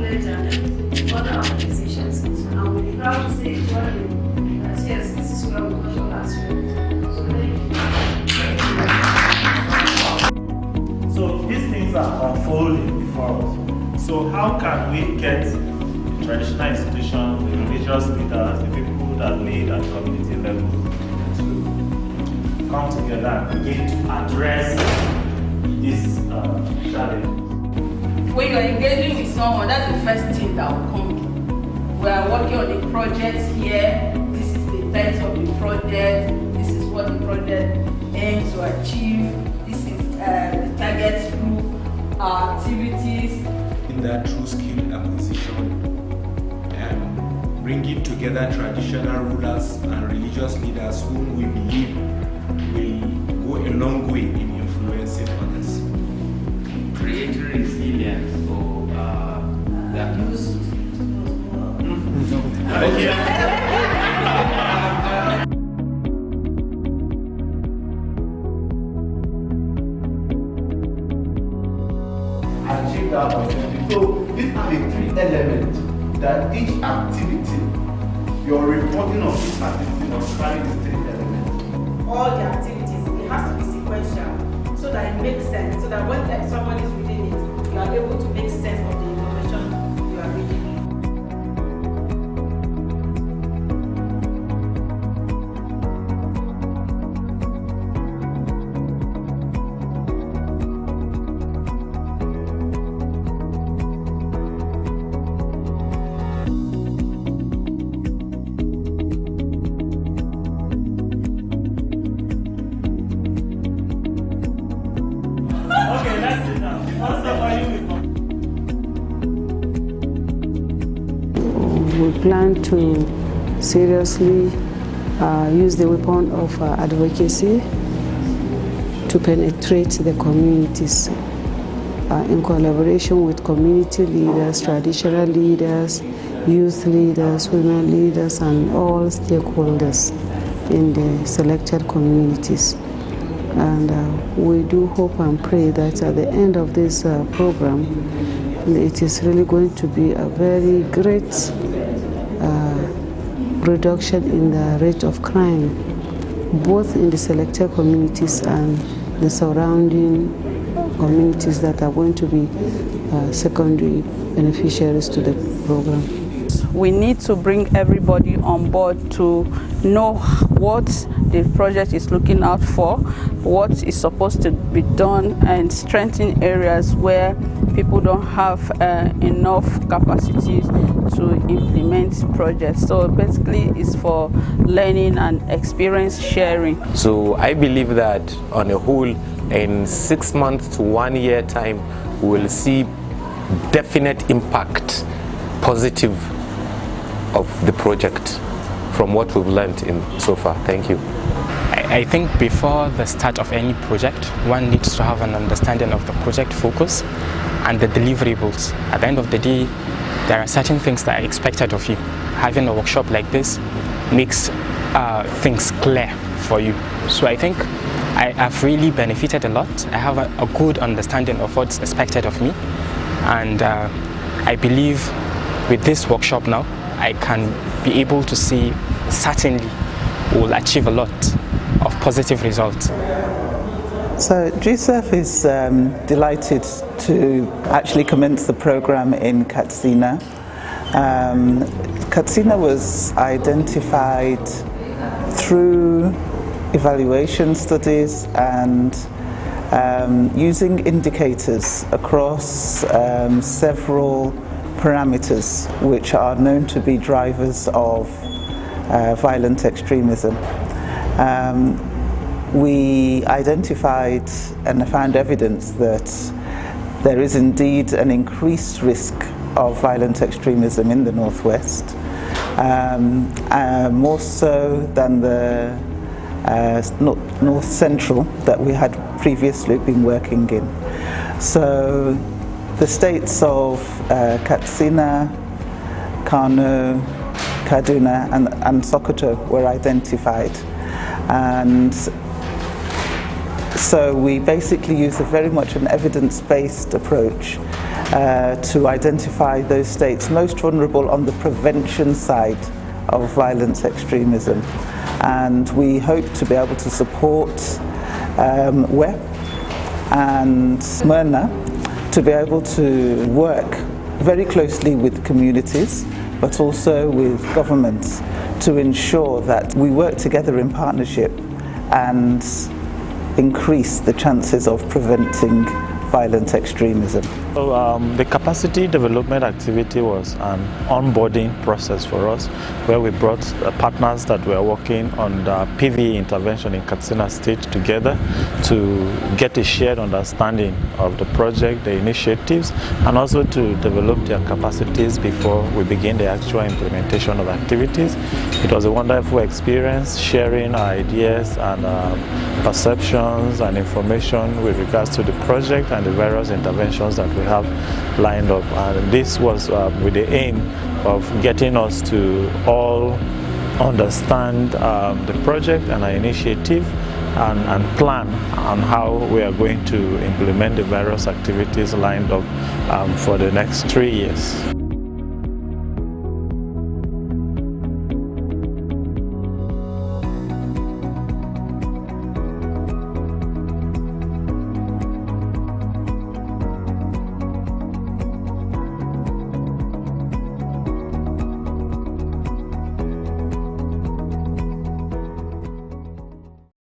College and other organizations. And we'll be proud to say that yes, this is where we got your last year. So So these things are unfolding before us. So how can we get the traditional institutions, the religious leaders, the people that lead at community level to come together and begin to address this challenge? When you're engaging with someone, that's the first thing that will come. We are working on a project here. This is the title of the project. This is what the project aims to achieve. This is the target group, our activities. In that true skill acquisition, bringing together traditional rulers and religious leaders whom we believe will go a long way in influencing others. Creating resilience for that. Achieve that objective. So these are the three elements that each activity, your reporting of each activity must carry these three elements. All the activities, it has to be sequential so that it makes sense, so that when someone is reading it, you are able to make sense of the information you are reading. We plan to seriously use the weapon of advocacy to penetrate the communities in collaboration with community leaders, traditional leaders, youth leaders, women leaders, and all stakeholders in the selected communities. And we do hope and pray that at the end of this program, it is really going to be a very great reduction in the rate of crime, both in the selected communities and the surrounding communities that are going to be secondary beneficiaries to the program. We need to bring everybody on board to know what the project is looking out for, what is supposed to be done, and strengthen areas where people don't have enough capacity to implement projects. So basically it's for learning and experience sharing. So I believe that on a whole, in 6 months to 1 year time, we will see definite impact, positive, of the project from what we've learned in so far. Thank you. I think before the start of any project, one needs to have an understanding of the project focus and the deliverables. At the end of the day, there are certain things that are expected of you. Having a workshop like this makes things clear for you. So I think I've really benefited a lot. I have a good understanding of what's expected of me, and I believe with this workshop now, I can be able to see certainly we'll achieve a lot of positive results. So GCERF is delighted to actually commence the program in Katsina. Katsina was identified through evaluation studies and using indicators across several parameters which are known to be drivers of violent extremism. We identified and found evidence that there is indeed an increased risk of violent extremism in the Northwest, more so than the North Central that we had previously been working in. So the states of Katsina, Kano, Kaduna and Sokoto were identified, and so we basically use very much an evidence-based approach to identify those states most vulnerable on the prevention side of violent extremism. And we hope to be able to support WEP and Murna to be able to work very closely with communities, but also with governments, to ensure that we work together in partnership and increase the chances of preventing violent extremism. So the capacity development activity was an onboarding process for us, where we brought partners that were working on the PVE intervention in Katsina State together to get a shared understanding of the project, the initiatives, and also to develop their capacities before we begin the actual implementation of activities. It was a wonderful experience, sharing our ideas and perceptions and information with regards to the project and the various interventions that we have lined up. And this was with the aim of getting us to all understand the project and our initiative and plan on how we are going to implement the various activities lined up for the next 3 years.